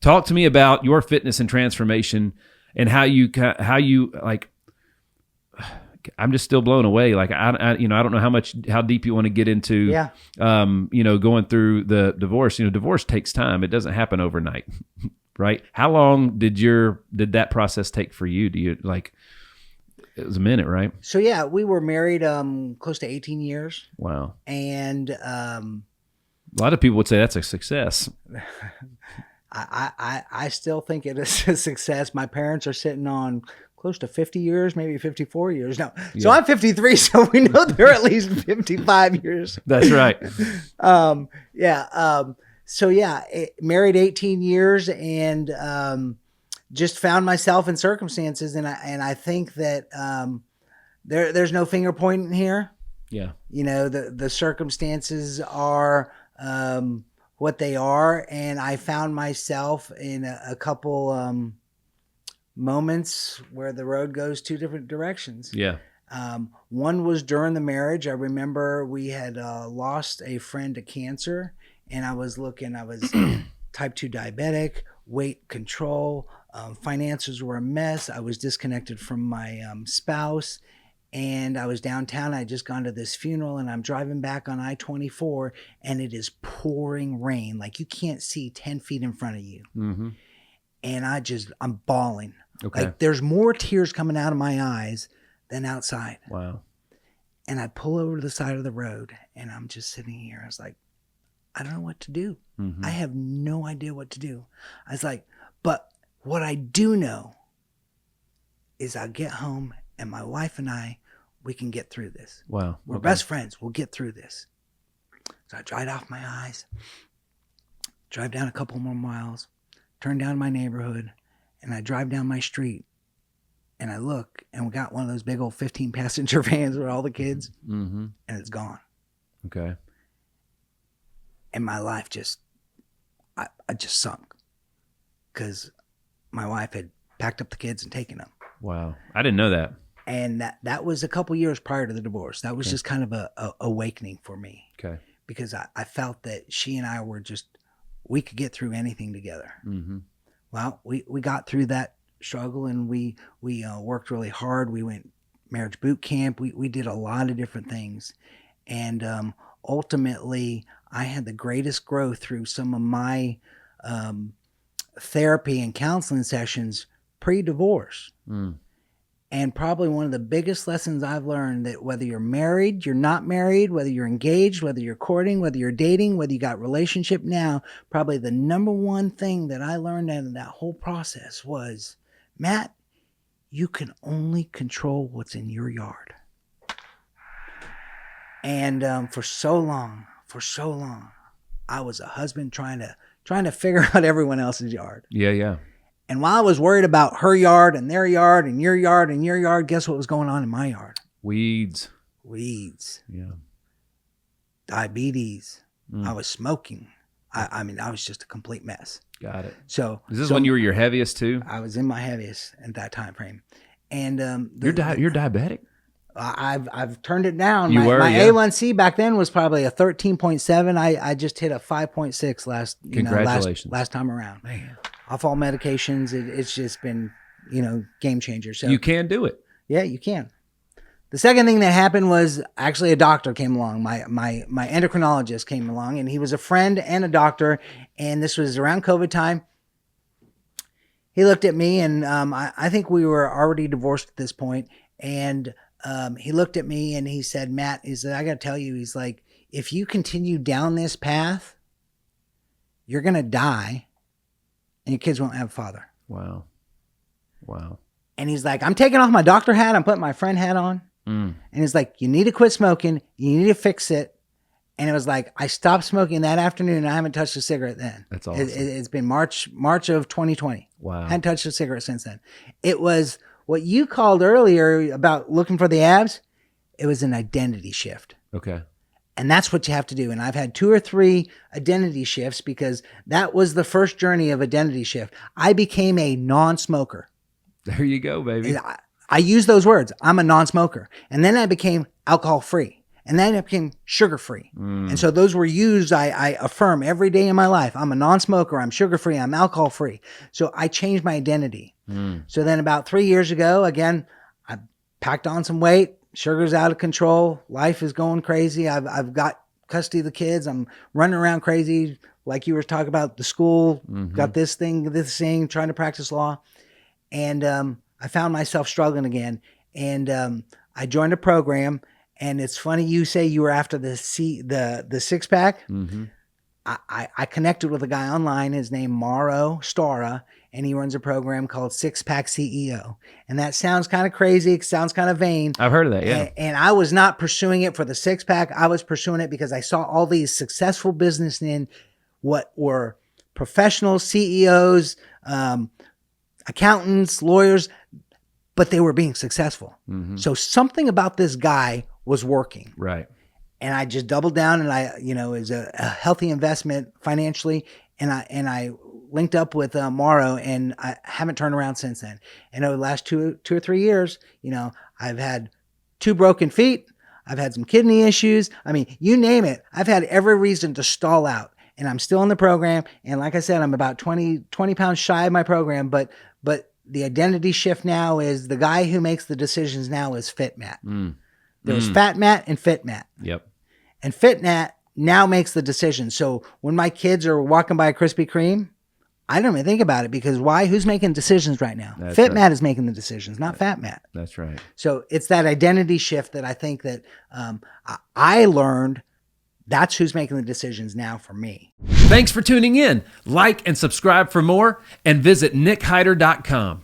Talk to me about your fitness and transformation and how you like. I'm just still blown away. Like I don't know how deep you want to get into, going through the divorce. Divorce takes time. It doesn't happen overnight, right? How long did that process take for you? It was a minute, right? So yeah, we were married close to 18 years. Wow. And a lot of people would say that's a success. I still think it is a success. My parents are sitting on close to 50 years, maybe 54 years now. Yeah. So I'm 53, so we know they're at least 55 years. That's right. Married 18 years and just found myself in circumstances, and I think that there's no finger pointing here. Yeah. The circumstances are what they are, and I found myself in a couple moments where the road goes two different directions. Yeah. One was during the marriage. I remember we had lost a friend to cancer, and I was type 2 diabetic, weight control, finances were a mess. I was disconnected from my spouse, and I was downtown. I had just gone to this funeral, and I'm driving back on I-24, and it is pouring rain. Like you can't see 10 feet in front of you. Mm-hmm. And I'm bawling. Okay. Like there's more tears coming out of my eyes than outside. Wow. And I pull over to the side of the road, and I'm just sitting here. I was like, I don't know what to do. Mm-hmm. I have no idea what to do. I was like, but what I do know is I'll get home, and my wife and we can get through this. Wow. We're best friends. We'll get through this. So I dried off my eyes, drive down a couple more miles, turn down my neighborhood, and I drive down my street, and I look, and we got one of those big old 15-passenger vans with all the kids, mm-hmm. and it's gone. Okay. And my life I just sunk because my wife had packed up the kids and taken them. Wow. I didn't know that. And that was a couple years prior to the divorce. That was just kind of a awakening for me. Okay. Because I felt that she and I were we could get through anything together. Mm-hmm. Well, we got through that struggle, and we worked really hard. We went marriage boot camp. We did a lot of different things. And ultimately, I had the greatest growth through some of my therapy and counseling sessions pre-divorce. Mm. And probably one of the biggest lessons I've learned, that whether you're married, you're not married, whether you're engaged, whether you're courting, whether you're dating, whether you got relationship now, probably the number one thing that I learned out of that whole process was, Matt, you can only control what's in your yard. And for so long, I was a husband trying to figure out everyone else's yard. Yeah, yeah. And while I was worried about her yard and their yard and your yard and your yard, guess what was going on in my yard? Weeds. Yeah. Diabetes. I was smoking. I was just a complete mess. Got it. So is this when you were your heaviest too? I was in my heaviest at that time frame. And you're diabetic? I've turned it down. My A1C back then was probably a 13.7. I just hit a 5.6 last time around. Man. Off all medications. It's just been, game changer. So you can do it. Yeah, you can. The second thing that happened was actually a doctor came along. My endocrinologist came along, and he was a friend and a doctor. And this was around COVID time. He looked at me, and I think we were already divorced at this point. And he looked at me and he said, Matt, he said, I got to tell you, he's like, if you continue down this path, you're going to die and your kids won't have a father. Wow. And he's like, I'm taking off my doctor hat. I'm putting my friend hat on. And he's like, you need to quit smoking. You need to fix it. And it was like, I stopped smoking that afternoon and I haven't touched a cigarette then. That's awesome. It's been March of 2020. Wow. Hadn't touched a cigarette since then. It was what you called earlier about looking for the abs. It was an identity shift. Okay. And that's what you have to do. And I've had 2 or 3 identity shifts because that was the first journey of identity shift. I became a non-smoker. There you go, baby. I use those words. I'm a non-smoker. And then I became alcohol free. And then it became sugar-free. And so those were used, I affirm every day in my life. I'm a non-smoker. I'm sugar-free. I'm alcohol-free. So I changed my identity. So then about 3 years ago, again, I packed on some weight. Sugar's out of control. Life is going crazy. I've got custody of the kids. I'm running around crazy. Like you were talking about the school, got this thing, trying to practice law. And I found myself struggling again. And I joined a program. And it's funny you say you were after the six pack. I connected with a guy online. His name Mauro Stara, and he runs a program called Six Pack CEO. And that sounds kind of crazy. It sounds kind of vain. I've heard of that. Yeah. And I was not pursuing it for the six pack. I was pursuing it because I saw all these successful businessmen, what were professional CEOs, accountants, lawyers, but they were being successful. So something about this guy was working. Right. And I just doubled down, and it was a healthy investment financially. And I linked up with Mauro, and I haven't turned around since then. And over the last two or 3 years, I've had 2 broken feet. I've had some kidney issues. I mean, you name it. I've had every reason to stall out, and I'm still in the program. And like I said, I'm about 20 pounds shy of my program, but the identity shift now is the guy who makes the decisions now is Fit Matt. There's Fat Matt and Fit Matt. Yep. And Fit Matt now makes the decision. So when my kids are walking by a Krispy Kreme, I don't even think about it, because why? Who's making decisions right now? That's Fit right. Matt is making the decisions, not Fat Matt. That's right. So it's that identity shift that I think that I learned. That's who's making the decisions now for me. Thanks for tuning in. Like and subscribe for more, and visit nickhyder.com.